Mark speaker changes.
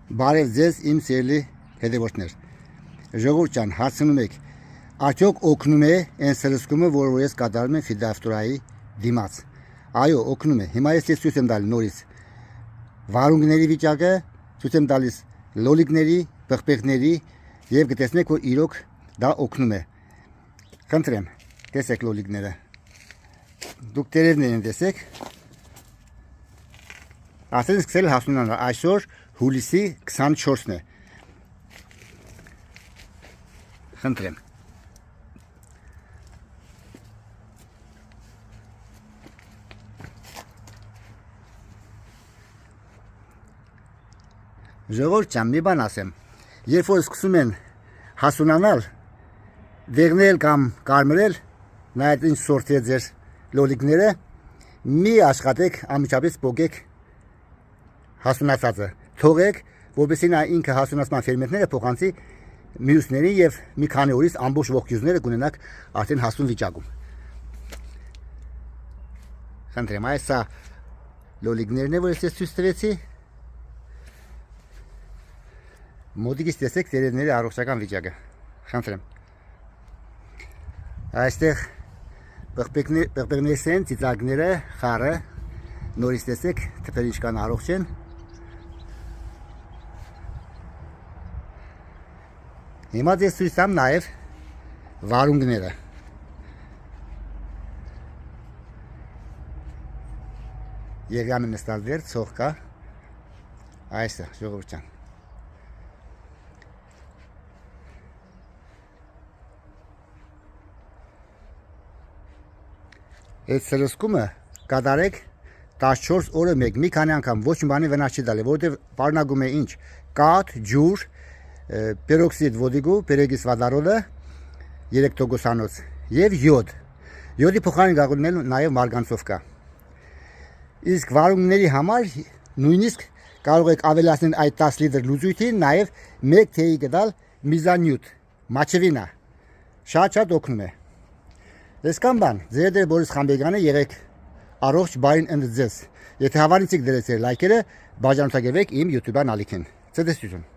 Speaker 1: Բարև ձեզ իմ սիրելի հետևորդներ։ Ժողովուրդ ջան, հարցնում եք, արդյոք օգնում է այն սրսկումը, որ ես կատարում եմ ֆիտոֆթորայի դիմաց։ Այո, օգնում է։ Հիմա ես ցույց եմ տալիս նորից վարունգների վիճակը, ցույց եմ տալիս լոլիկների, պղպեղների եւ կտեսնեք, որ իրոք դա օգնում է։ Խնդրեմ, տեսեք լոլիկները։ Դուք տերևներն տեսեք։ Ասեն սկսել հասունանալ այսօր հուլիսի 24-ն է։ Խնդրեմ։ Ժողովուրդ ջան, մի բան ասեմ։ Երբ որ սկսում են հասունանալ, դեղնել կամ կարմրել, նայեք ինչ սորտի է ձեր լոլիկները, մի աշխատեք, անմիջապես պոկեք հասունացածը։ Թողեք, որպեսզի նա ինքը հասունացման ֆերմենտները փոխանցի մյուսներին եւ մի քանի օրից ամբողջ ողջույնները կունենաք արդեն հասուն վիճակում։ Խնդրեմ, այս է լոլիկներն է, որ ես ցույց տվեցի։ Մոտիկից տեսեք տերևների առողջական վիճակը։ Խնդրեմ։ Այստեղ պղպեղներս են, ծիծաղները, խառը, նորից տեսեք, թփերը ինչքան առողջ են։ Հիմա ես ցույց տամ նաև վարունգները։ Եղյանը նստած դեր ցող կա։ Այստեղ ժողովուրդ ջան։ Այդ սրսկումը կատարեք 14 օրը մեկ, մի քանի անգամ, ոչ մի բանի վնաս չի տալի, որովհետև պարունակում է ինչ, կաթ, ջուր, պերոքսիդ ոդիգու, պերեգիս վադարոդը 3% եւ յոդ։ Յոդի փոխարեն կարող ունել նաեւ մարգանցով կա։ Իսկ վարունգների համար նույնիսկ կարող եք ավելացնել այդ 10 լիտր լուծույթին նաեւ 1 թեյի գտալ միզանյուտ, մաչևինա։ Շատ օգնում է։ Այսքան բան, ձեր դեր Բորիս Խանբեգյանը, եղեք առողջ, բարին ընդ ձեզ։ Եթե հավանեցիք դրեցեք լայքերը, բաժանորդագրվեք իմ YouTube-ան ալիքին։ Ցտեսություն։